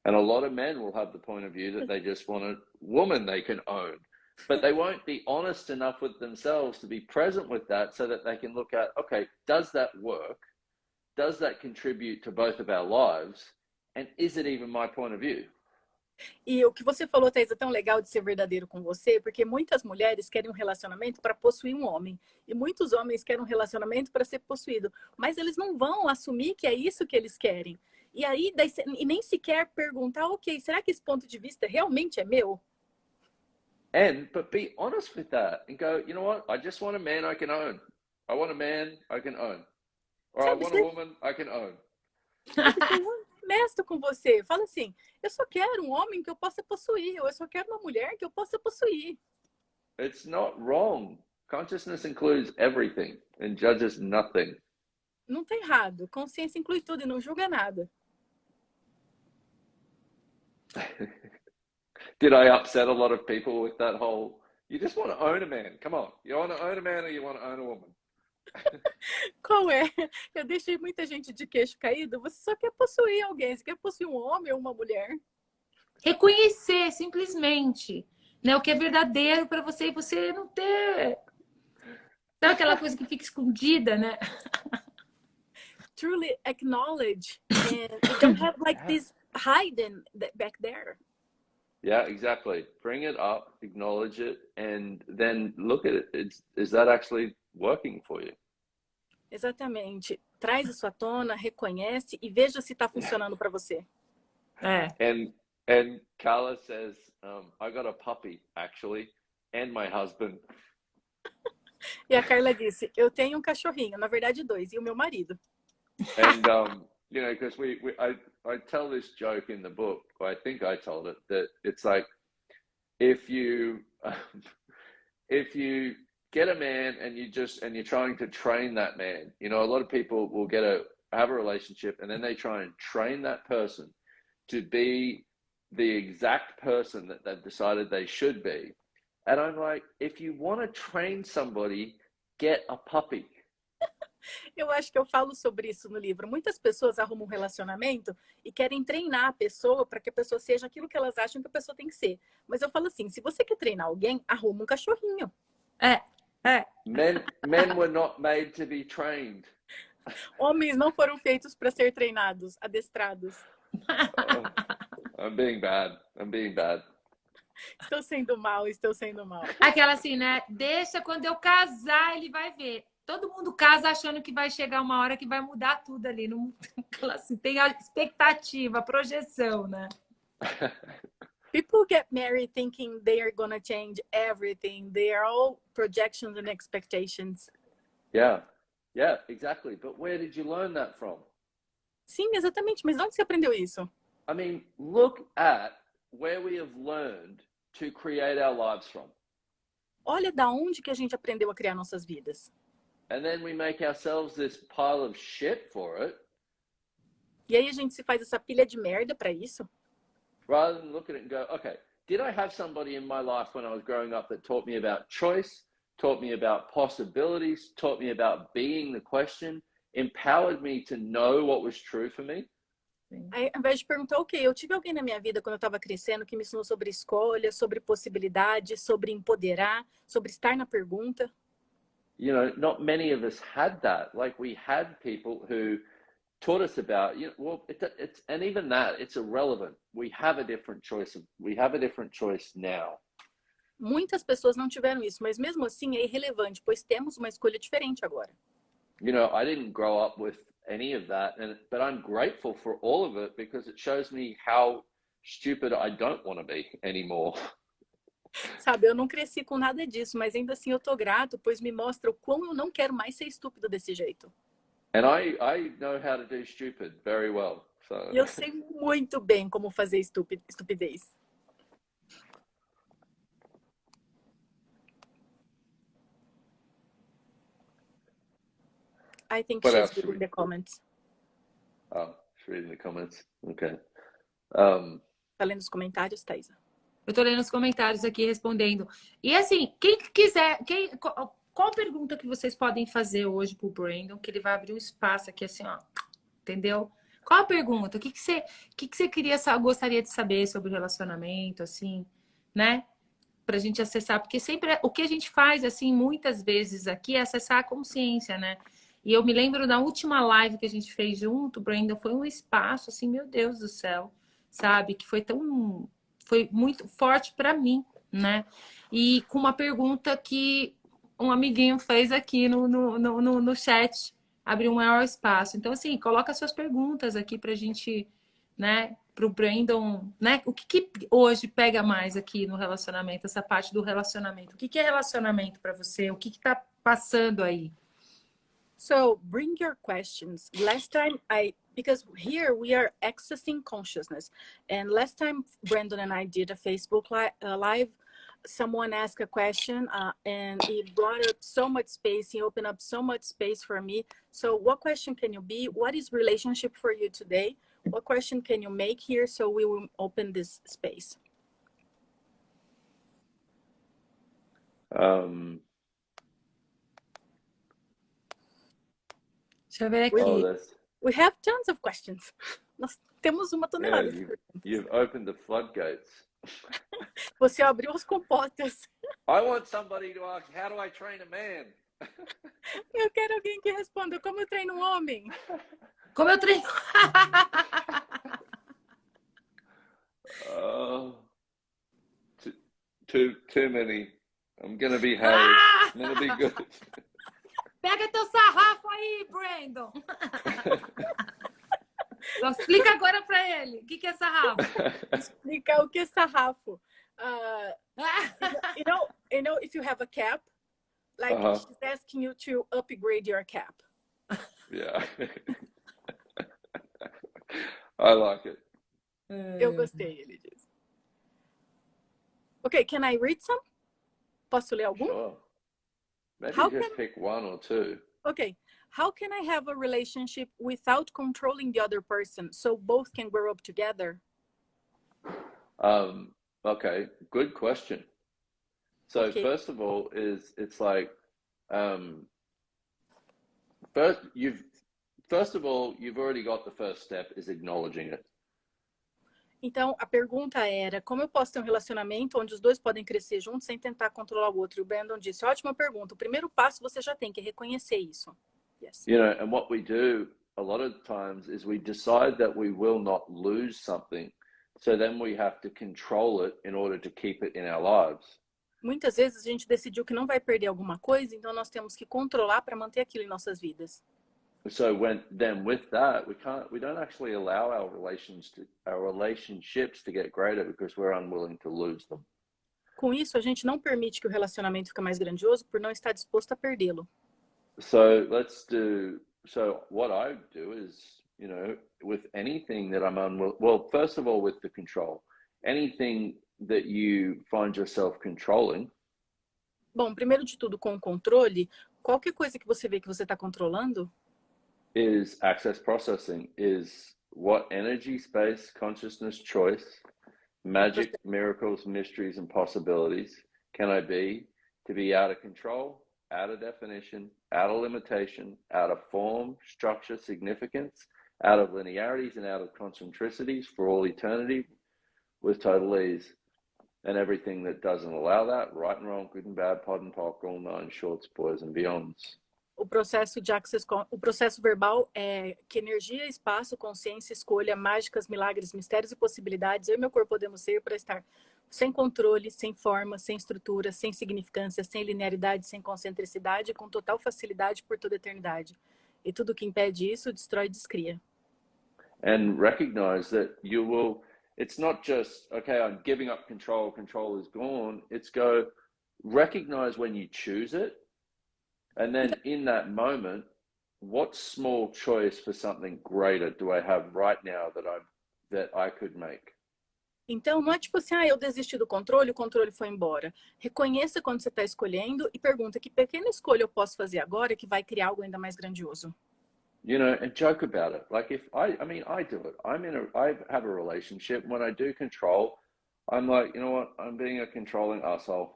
And a lot of men will have the point of view that they just want a woman they can own. But they won't be honest enough with themselves to be present with that so that they can look at, okay, does that work? Does that contribute to both of our lives? And is it even my point of view? E o que você falou, Taisa, é tão legal de ser verdadeiro com você, porque muitas mulheres querem um relacionamento para possuir um homem. E muitos homens querem um relacionamento para ser possuído. Mas eles não vão assumir que é isso que eles querem. E aí, e nem sequer perguntar, ok, será que esse ponto de vista realmente é meu? But be honest with that and go, you know what? I just want a man I can own. I want a man I can own. Or I want a woman I can own. Sabe, ser honesto com você. Fala assim, eu só quero um homem que eu possa possuir. Ou eu só quero uma mulher que eu possa possuir. It's not wrong. Consciousness includes everything and judges nothing. Não tá errado. Consciência inclui tudo e não julga nada. Did I upset a lot of people with that whole, you just want to own a man? Come on. You want to own a man or you want to own a woman? Qual é? Eu deixei muita gente de queixo caído. Você só quer possuir alguém. Você quer possuir um homem ou uma mulher? Reconhecer, simplesmente, né, o que é verdadeiro para você e você não ter... Sabe aquela coisa que fica escondida, né? Truly acknowledge and you don't have like this hiding back there. Yeah, exactly. Bring it up, acknowledge it, and then look at it. Is that actually working for you? Exatamente. Traz isso à tona, reconhece e veja se está funcionando para você. É. And Carla says, I got a puppy, actually, and my husband. E a Carla disse, eu tenho um cachorrinho, na verdade 2, e o meu marido. And you know, because I tell this joke in the book, or I think I told it, that it's like if you get a man and you're trying to train that man, you know, a lot of people will have a relationship and then they try and train that person to be the exact person that they've decided they should be. And I'm like, if you want to train somebody, get a puppy. Eu acho que eu falo sobre isso no livro. Muitas pessoas arrumam um relacionamento e querem treinar a pessoa para que a pessoa seja aquilo que elas acham que a pessoa tem que ser. Mas eu falo assim, se você quer treinar alguém, arruma um cachorrinho. Men were not made to be trained. Homens não foram feitos para ser treinados, adestrados. I'm being bad. Estou sendo mal. Aquela assim, né? Deixa quando eu casar, ele vai ver. Todo mundo casa achando que vai chegar uma hora que vai mudar tudo ali. Não, assim, tem a expectativa, a projeção, né? People get married thinking they are gonna change everything. They are all projections and expectations. Yeah, exactly. But where did you learn that from? Sim, exatamente. Mas onde você aprendeu isso? I mean, look at where we have learned to create our lives from. Olha da onde que a gente aprendeu a criar nossas vidas. And then we make ourselves this pile of shit for it. E aí a gente se faz essa pilha de merda para isso. Rather than look at it and go, okay, did I have somebody in my life when I was growing up that taught me about choice, taught me about possibilities, taught me about being the question, empowered me to know what was true for me? Aí, ao invés de perguntar, ok, eu tive alguém na minha vida quando eu estava crescendo que me ensinou sobre escolha, sobre possibilidade, sobre empoderar, sobre estar na pergunta. You know, not many of us had that. Like we had people who taught us about, you know, well, it's and even that, it's irrelevant. We have a different choice. We have a different choice now. Muitas pessoas não tiveram isso, mas mesmo assim é irrelevante, pois temos uma escolha diferente agora. You know, I didn't grow up with any of that, but I'm grateful for all of it because it shows me how stupid I don't want to be anymore. Sabe, eu não cresci com nada disso, mas ainda assim eu tô grato, pois me mostra o quão eu não quero mais ser estúpido desse jeito. And I know how to do stupid very well. So. E eu sei muito bem como fazer estupidez. I think she's reading the comments. Oh, she's reading the comments. Okay. Tá lendo os comentários, Taisa? Eu tô lendo os comentários aqui, respondendo. E assim, quem quiser... Qual pergunta que vocês podem fazer hoje pro Brendon, que ele vai abrir um espaço aqui assim, ó. Entendeu? Qual a pergunta? O que você gostaria de saber sobre o relacionamento, assim, né? Pra gente acessar. Porque sempre o que a gente faz, assim, muitas vezes aqui é acessar a consciência, né? E eu me lembro da última live que a gente fez junto, Brendon, foi um espaço, assim, meu Deus do céu, sabe? Que foi muito forte para mim, né? E com uma pergunta que um amiguinho fez aqui no chat, abriu um maior espaço. Então, assim, coloca suas perguntas aqui pra gente, né? Pro Brendon, né? O que hoje pega mais aqui no relacionamento, essa parte do relacionamento? O que é relacionamento para você? O que tá passando aí? So bring your questions. Last time because here we are accessing consciousness. And last time Brendon and I did a Facebook live, someone asked a question and it brought up so much space. He opened up so much space for me. So what question can you be? What is relationship for you today? What question can you make here? So we will open this space. Deixa eu ver aqui. We have tons of questions. Nós temos uma tonelada. Yeah, you've opened the floodgates. Você abriu as comportas. I want somebody to ask, how do I train a man? Eu quero alguém que responda, como eu treino um homem? Como eu treino? Too many. I'm gonna behave. I'm gonna be good. Pega teu sarrafo aí, Brendon. Explica agora para ele. O que é sarrafo? Explica o que é sarrafo. You know, if you have a cap, like she's asking you to upgrade your cap. Yeah. I like it. Eu gostei, ele diz. Okay, can I read some? Posso ler algum? Sure. Maybe just pick one or two. Okay. How can I have a relationship without controlling the other person so both can grow up together? Okay, good question. So first of all, it's like first of all, you've already got the first step is acknowledging it. Então, a pergunta era, como eu posso ter um relacionamento onde os dois podem crescer juntos sem tentar controlar o outro? E o Brendon disse, ótima pergunta. O primeiro passo você já tem que reconhecer isso. Yes. You know, and what we do a lot of times is we decide that we will not lose something. So then we have to control it in order to keep it in our lives. Muitas vezes a gente decidiu que não vai perder alguma coisa, então nós temos que controlar para manter aquilo em nossas vidas. So then with that, we don't actually allow our relationships to get greater because we're unwilling to lose them. Com isso, a gente não permite que o relacionamento fique mais grandioso por não estar disposto a perdê-lo. So what I do is you know, with anything that I'm unwilling, well, first of all, with the control, anything that you find yourself controlling. Bom, primeiro de tudo, com o controle, qualquer coisa que você vê que você está controlando is access processing, is what energy, space, consciousness, choice, magic, miracles, mysteries, and possibilities can I be to be out of control, out of definition, out of limitation, out of form, structure, significance, out of linearities, and out of concentricities for all eternity with total ease. And everything that doesn't allow that, right and wrong, good and bad, pod and poc, all nine shorts, boys and beyonds. O processo de access, o processo verbal é que energia, espaço, consciência, escolha, mágicas, milagres, mistérios e possibilidades, eu e meu corpo podemos ser para estar sem controle, sem forma, sem estrutura, sem significância, sem linearidade, sem concentricidade, com total facilidade por toda a eternidade. E tudo que impede isso, destrói e descria. And recognize that you will, it's not just, okay, I'm giving up control, control is gone. It's recognize when you choose it. And then in that moment, what small choice for something greater do I have right now that I could make? Então, não é tipo assim, eu desisti do controle, o controle foi embora. Reconheça quando você está escolhendo e pergunta que pequena escolha eu posso fazer agora que vai criar algo ainda mais grandioso. You know, and joke about it. Like if I do it. I have a relationship. When I do control, I'm like, you know what? I'm being a controlling asshole.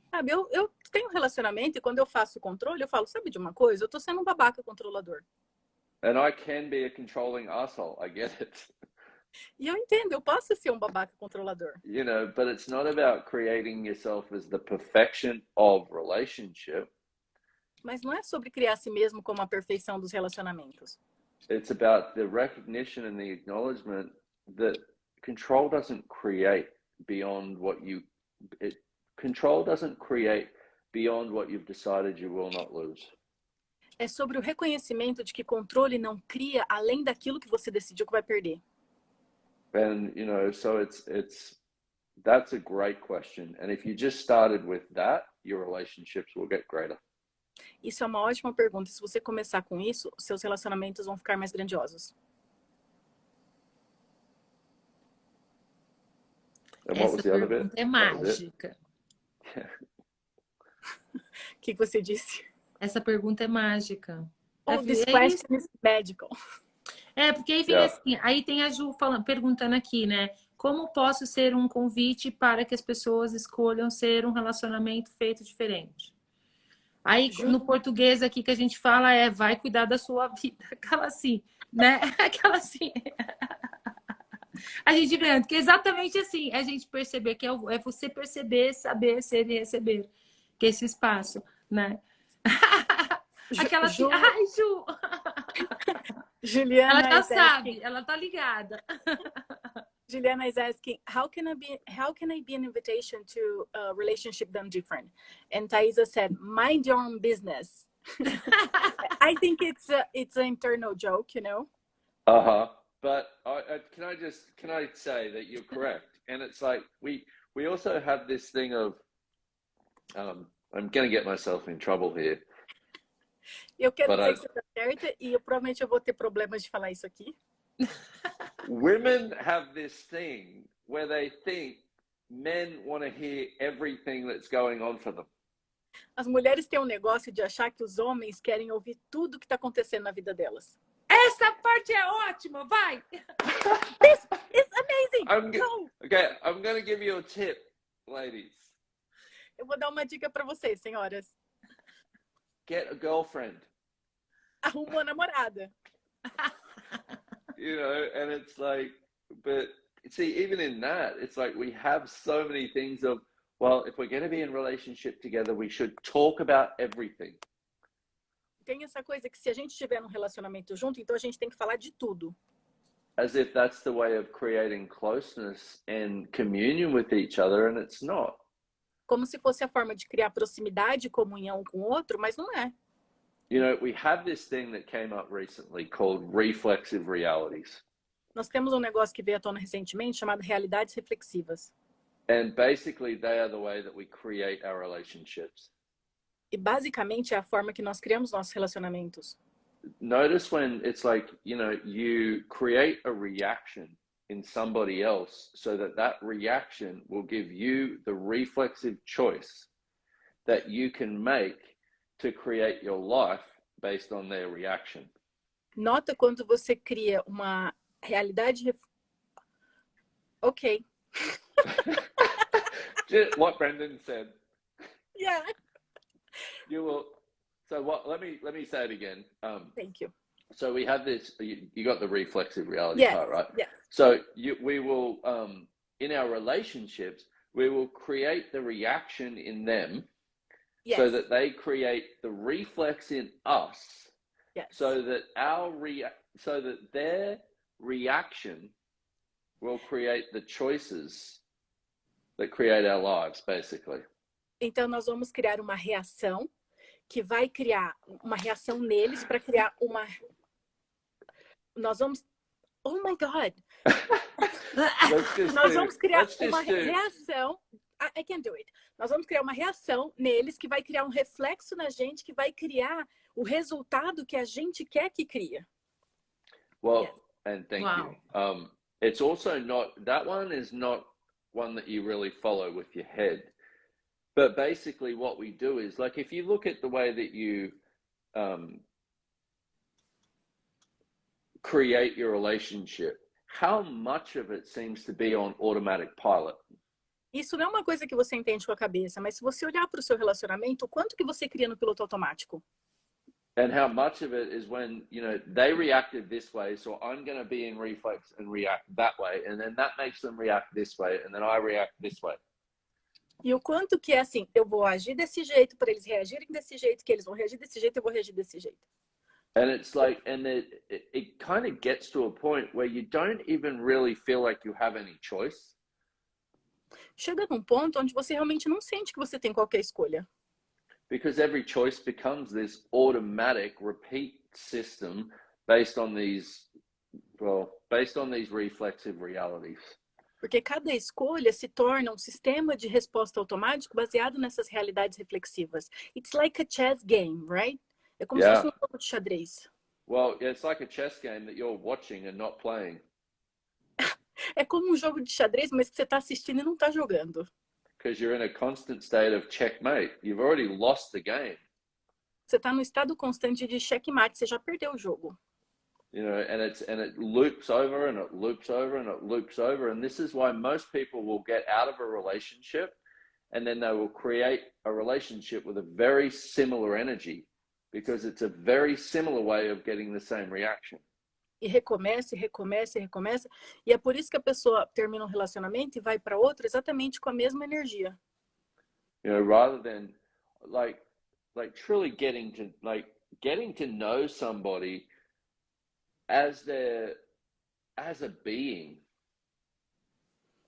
Sabe, eu tenho um relacionamento e quando eu faço o controle, eu falo, sabe de uma coisa? Eu tô sendo um babaca controlador. And I can be a controlling asshole. I get it. E eu entendo, eu posso ser um babaca controlador. You know, but it's not about creating yourself as the perfection of relationship. Mas não é sobre criar a si mesmo como a perfeição dos relacionamentos. It's about the recognition and the acknowledgement that control doesn't create beyond what control doesn't create beyond what you've decided you will not lose. É sobre o reconhecimento de que controle não cria além daquilo que você decidiu que vai perder. And you know, so that's a great question. And if you just started with that, your relationships will get greater. Isso é uma ótima pergunta. Se você começar com isso, seus relacionamentos vão ficar mais grandiosos. And what was the other bit? Essa pergunta é mágica. O que você disse? Essa pergunta é mágica. Oh, this question is magical. Porque aí vem assim, aí tem a Ju perguntando aqui, né? Como posso ser um convite para que as pessoas escolham ser um relacionamento feito diferente? Aí no português aqui que a gente fala vai cuidar da sua vida. Aquela assim, né? Aquela assim. A gente vê que é exatamente assim, a gente perceber que é você perceber, saber, ser e receber. Que é esse espaço, né? Aquela assim, ai, Ju! Juliana, ela já sabe, ela tá ligada. Juliana is asking, how can I be an invitation to a relationship done different? And Taisa said, mind your own business. I think it's an internal joke, you know. But can I say that you're correct? And it's like we also have this thing of I'm going to get myself in trouble here. Eu quero dizer que você está certa e provavelmente eu vou ter problemas de falar isso aqui. Women have this thing where they think men want to hear everything that's going on for them. As mulheres têm um negócio de achar que os homens querem ouvir tudo que está acontecendo na vida delas. Essa parte é ótima, vai! This is amazing! Okay, I'm going to give you a tip, ladies. Eu vou dar uma dica para vocês, senhoras. Get a girlfriend. Arruma uma namorada. You know, and it's like, but see, even in that, it's like we have so many things of, well, if we're going to be in relationship together, we should talk about everything. Tem essa coisa que se a gente estiver num relacionamento junto, então a gente tem que falar de tudo. As if that's the way of creating closeness and communion with each other, and it's not. Como se fosse a forma de criar proximidade e comunhão com o outro, mas não é. You know, we have this thing that came up recently called Reflexive Realities. Nós temos um negócio que veio à tona recentemente chamado realidades reflexivas. And basically they are the way that we create our relationships. E basicamente é a forma que nós criamos nossos relacionamentos. notice when it's like, you know, you create a reaction in somebody else so that that reaction will give you the reflexive choice that you can make to create your life based on their reaction. Nota quando você cria uma realidade... Ok. What Brendon said. Yeah. You will. So what? Let me say it again. Thank you. So we have this. You got the reflexive reality part, right? Yes. So we will in our relationships, we will create the reaction in them, Yes. so that they create the reflex in us. Yes. So that so that their reaction will create the choices that create our lives, basically. Então nós vamos criar uma reação que vai criar uma reação neles para criar uma... Nós vamos... Oh my God! Nós vamos criar uma reação... I can't do it. Nós vamos criar uma reação neles que vai criar um reflexo na gente, que vai criar o resultado que a gente quer que cria. Well, yes. And thank you. It's also not... That one is not one that you really follow with your head. But basically what we do is, like, if you look at the way that you create your relationship, how much of it seems to be on automatic pilot? Isso não é uma coisa que você entende com a cabeça, mas se você olhar para o seu relacionamento, quanto que você cria no piloto automático? And how much of it is when, you know, they reacted this way, so I'm going to be in reflex and react that way, and then that makes them react this way, and then I react this way. E o quanto que é assim, eu vou agir desse jeito para eles reagirem desse jeito, que eles vão reagir desse jeito, eu vou reagir desse jeito. And it's like, and it kind of gets to a point where you don't even really feel like you have any choice. Chega num ponto onde você realmente não sente que você tem qualquer escolha. Because every choice becomes this automatic repeat system based on these reflexive realities. Porque cada escolha se torna um sistema de resposta automático baseado nessas realidades reflexivas. It's like a chess game, right? É como se fosse um jogo de xadrez. Well, it's like a chess game that you're watching and not playing. É como um jogo de xadrez, mas que você está assistindo e não está jogando. Because you're in a constant state of checkmate. You've already lost the game. Você está no estado constante de checkmate, você já perdeu o jogo. You know, and it loops over and it loops over and it loops over, and this is why most people will get out of a relationship and then they will create a relationship with a very similar energy, because it's a very similar way of getting the same reaction. E recomeça, e recomeça, e recomeça. E é por isso que a pessoa termina um relacionamento e vai para outro exatamente com a mesma energia. You know, rather than like truly getting to know somebody as a being.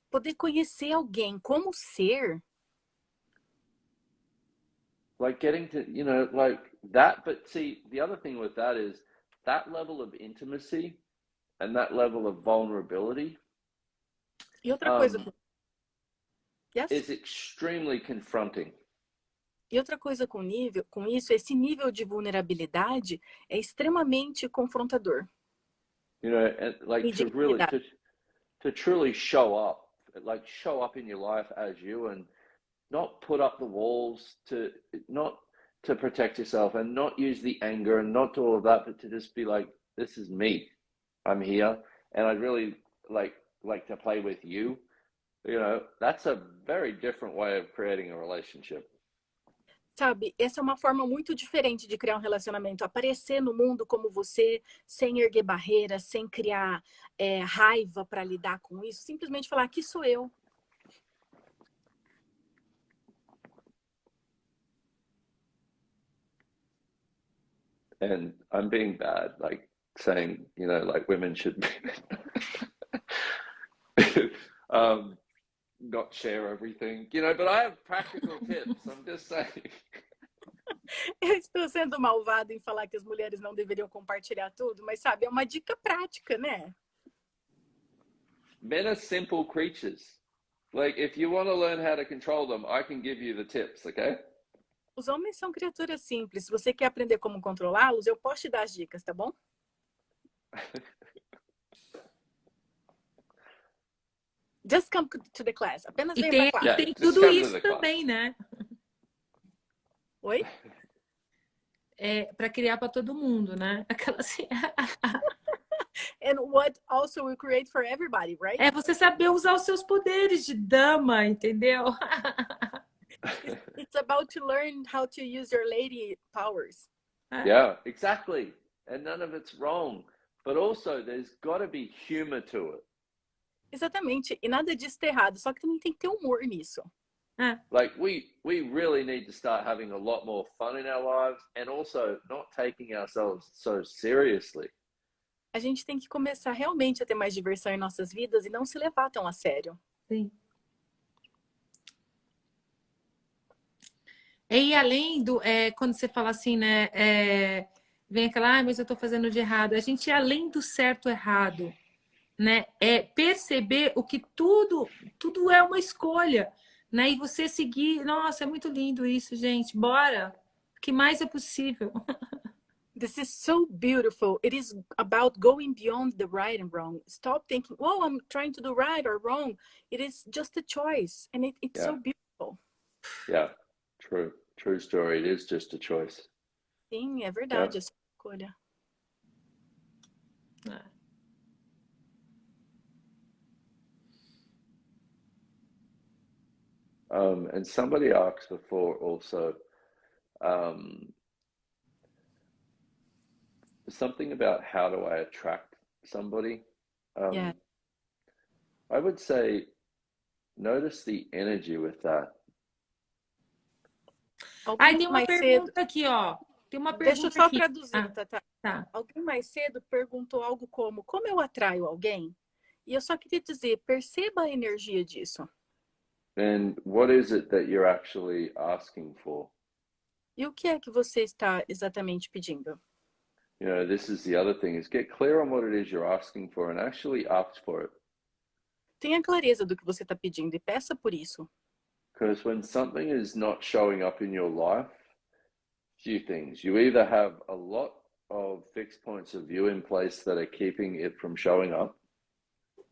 Poder conhecer alguém como ser. Like getting to, you know, like that. But see, the other thing with that is that level of intimacy and that level of vulnerability E outra coisa, yes? is extremely confronting. E outra coisa com isso, esse nível de vulnerabilidade é extremamente confrontador. You know, and like to really to truly show up in your life as you, and not put up the walls, not to protect yourself, and not use the anger and not do all of that, but to just be like, this is me. I'm here and I'd really like to play with you. You know, that's a very different way of creating a relationship. Sabe, essa é uma forma muito diferente de criar um relacionamento. Aparecer no mundo como você, sem erguer barreiras, sem criar raiva para lidar com isso. Simplesmente falar, aqui sou eu. And I'm being bad, like saying, you know, like women should not share everything, you know, but I have practical tips. I'm just saying. Eu estou sendo malvada em falar que as mulheres não deveriam compartilhar tudo, mas sabe, é uma dica prática, né? Men are simple creatures. Like, if you want to learn how to control them, I can give you the tips, okay? Os homens são criaturas simples. Se você quer aprender como controlá-los, eu posso te dar as dicas, tá bom? Just come to the class. Apenas E venha para a tem, classe. e Yeah, tem just tudo come to isso the class. também, né? Oi? Para criar para todo mundo, né? Aquela assim. And what also we create for everybody, right? É você saber usar os seus poderes de dama, entendeu? It's about to learn how to use your lady powers. Yeah, exactly. And none of it's wrong. But also, there's got to be humor to it. Exatamente. E nada disso tá errado. Só que também tem que ter humor nisso. Like we really need to start having a lot more fun in our lives and also not taking ourselves so seriously. A gente tem que começar realmente a ter mais diversão em nossas vidas e não se levar tão a sério. Sim. E além do, quando você fala assim, né, vem aquela, mas eu tô fazendo de errado. A gente, além do certo e errado, né, é perceber o que tudo é uma escolha, né, e você seguir, nossa, é muito lindo isso, gente, bora, o que mais é possível. This is so beautiful. It is about going beyond the right and wrong. Stop thinking, oh, I'm trying to do right or wrong. It is just a choice. And it's so beautiful. Yeah, true story. It is just a choice. Sim, é verdade, é só escolha. And somebody asked before also, something about how do I attract somebody? Yeah. I would say notice the energy with that. Aí tem uma pergunta aqui, ó. Tem uma pergunta Deixa eu só aqui. traduzir, tá. Alguém mais cedo perguntou algo como eu atraio alguém? E eu só queria dizer, perceba a energia disso. And what is it that you're actually asking for? E o que é que você está exatamente pedindo? You know, this is the other thing, is get clear on what it is you're asking for and actually ask for it. Tenha clareza do que você está pedindo e peça por isso. Because when something is not showing up in your life, few things. You either have a lot of fixed points of view in place that are keeping it from showing up.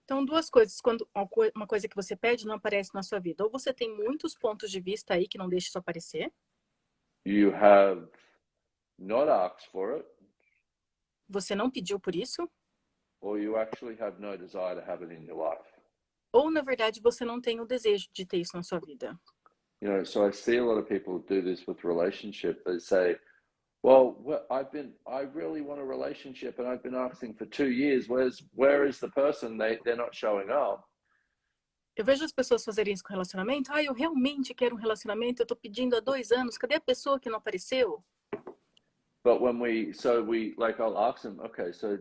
Então, duas coisas. Quando uma coisa que você pede não aparece na sua vida. Ou você tem muitos pontos de vista aí que não deixa isso aparecer. You have not asked for it. Você não pediu por isso. Or you actually have no desire to have it in your life. Ou, na verdade, você não tem o desejo de ter isso na sua vida. You know, so I see a lot of people do this with relationship. They say, well, I really want a relationship and I've been asking for 2 years. Where is the person? They're not showing up. Eu vejo as pessoas fazerem isso com relacionamento. Eu realmente quero um relacionamento. Eu tô pedindo há 2 anos. Cadê a pessoa que não apareceu? But when I'll ask them, okay, so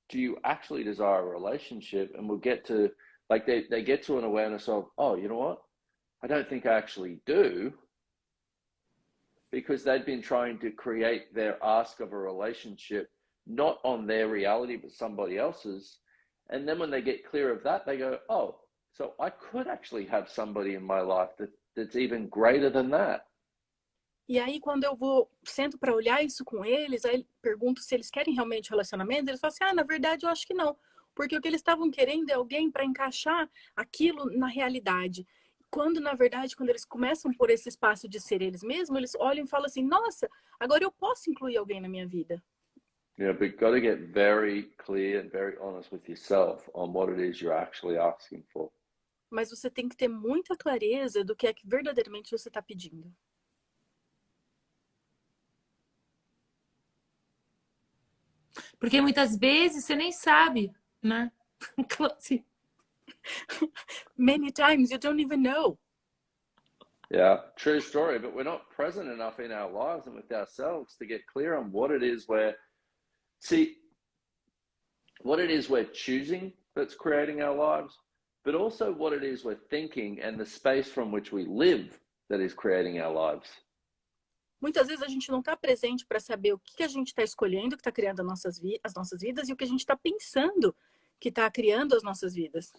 do you actually desire a relationship? And we'll get to, like, they get to an awareness of, oh, you know what? I don't think I actually do, because they've been trying to create their ask of a relationship, not on their reality, but somebody else's. And then when they get clear of that, they go, oh, so I could actually have somebody in my life that's even greater than that. E aí, quando eu sento para olhar isso com eles, aí pergunto se eles querem realmente relacionamento, eles falam assim, na verdade, eu acho que não. Porque o que eles estavam querendo é alguém para encaixar aquilo na realidade. Quando, na verdade, quando eles começam por esse espaço de ser eles mesmos, eles olham e falam assim, nossa, agora eu posso incluir alguém na minha vida. Yeah, but you've got to get very clear and very honest with yourself on what it is you're actually asking for. Mas você tem que ter muita clareza do que é que verdadeiramente você está pedindo. Porque muitas vezes você nem sabe, né? Many times you don't even know. Yeah, true story, but we're not present enough in our lives and with ourselves to get clear on what it is we're choosing that's creating our lives, but also what it is we're thinking and the space from which we live that is creating our lives. Muitas vezes a gente não está presente para saber o que a gente está escolhendo, que está criando as nossas vidas, e o que a gente está pensando que está criando as nossas vidas.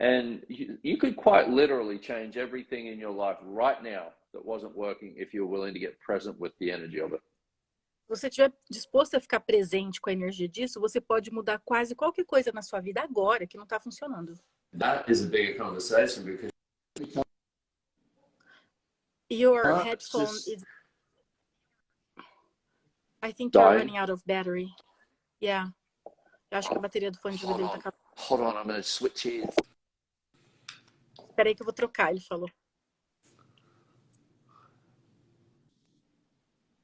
And you could quite literally change everything in your life right now that wasn't working if you were willing to get present with the energy of it. Se você estiver disposto a ficar presente com a energia disso, você pode mudar quase qualquer coisa na sua vida agora que não está funcionando. That is a bigger conversation because Your headphone is... I think you're running out of battery. Yeah. Eu acho que a bateria do fone de ouvido tá acabando. Hold on, I'm going to switch ears. Espera aí que eu vou trocar, ele falou.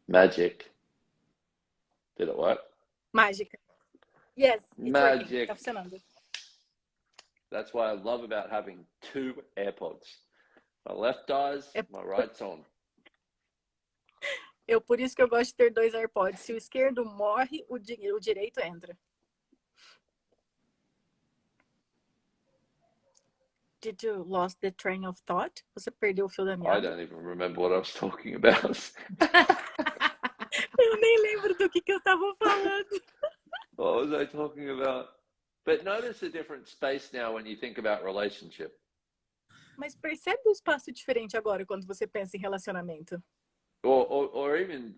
Magic. Did it work? Mágica. Yes, it's Magic. working. Tá funcionando. That's why I love about having two AirPods. My left dies, my right's on. Por isso que eu gosto de ter dois AirPods. Se o esquerdo morre, o direito entra. Did you lost the train of thought? Você perdeu o fio da meada? I don't even remember what I was talking about. Eu nem lembro do que eu tava falando. What was I talking about? But notice a different space now when you think about relationship. Mas percebe um espaço diferente agora quando você pensa em relacionamento. Or even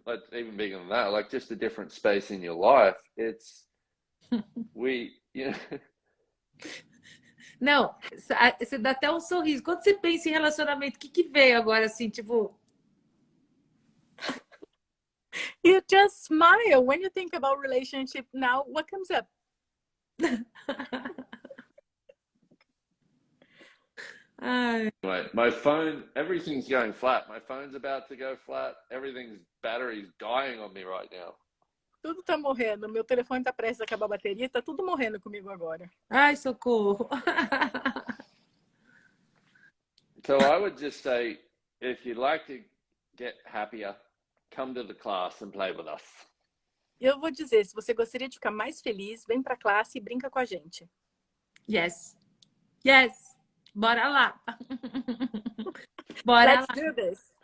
bigger than that, like just a different space in your life. It's Não, você dá até um sorriso. Quando você pensa em relacionamento, o que veio agora, assim, tipo... You just smile. When you think about relationship now, what comes up? Anyway, my phone, everything's going flat. My phone's about to go flat. Battery's dying on me right now. Tudo tá morrendo. Meu telefone tá prestes a acabar a bateria. Tá tudo morrendo comigo agora. Ai, socorro. So I would just say, if you'd like to get happier, come to the class and play with us. Eu vou dizer, se você gostaria de ficar mais feliz, vem pra classe e brinca com a gente. Yes. Yes. Bora lá. Bora Let's lá. do this.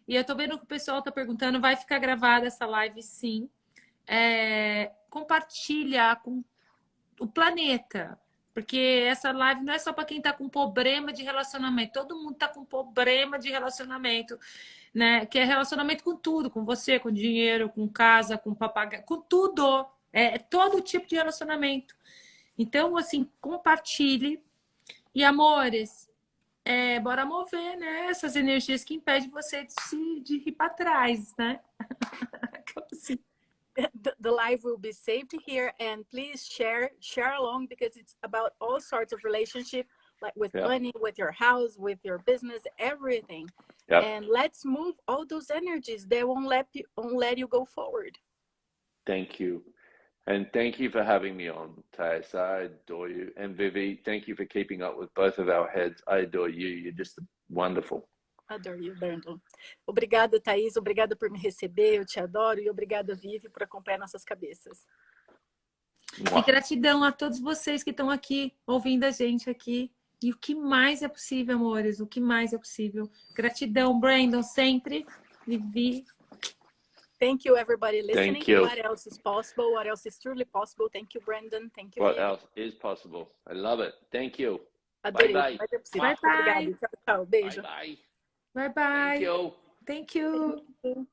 E eu tô vendo que o pessoal tá perguntando, vai ficar gravada essa live, sim. Compartilha com o planeta. Porque essa live não é só para quem tá com problema de relacionamento. Todo mundo tá com problema de relacionamento, né? Que é relacionamento com tudo, com você, com dinheiro, com casa, com papagaio, com tudo. É todo tipo de relacionamento. Então, assim, compartilhe. E, amores, bora mover, né? Essas energias que impedem você de ir para trás, né? Assim. The live will be saved here, and please share along, because it's about all sorts of relationship, like with money, with your house, with your business, everything. Yep. And let's move all those energies that won't let you go forward. Thank you. And thank you for having me on, Taisa. I adore you. And Vivi, thank you for keeping up with both of our heads. I adore you. You're just wonderful. Adoro you, Brendon. Obrigada, Thaís. Obrigada por me receber. Eu te adoro. E obrigada, Vivi, por acompanhar nossas cabeças. E gratidão a todos vocês que estão aqui, ouvindo a gente aqui. E o que mais é possível, amores? O que mais é possível? Gratidão, Brendon, sempre. Vivi. Thank you, everybody listening. Thank you. What else is possible? What else is truly possible? Thank you, Brendon. Thank you. What else is possible? I love it. Thank you. Adorei. Bye, bye. Bye, bye. Obrigada. Tchau, tchau. Beijo. Bye, bye. Bye, bye. Thank you. Thank you. Thank you.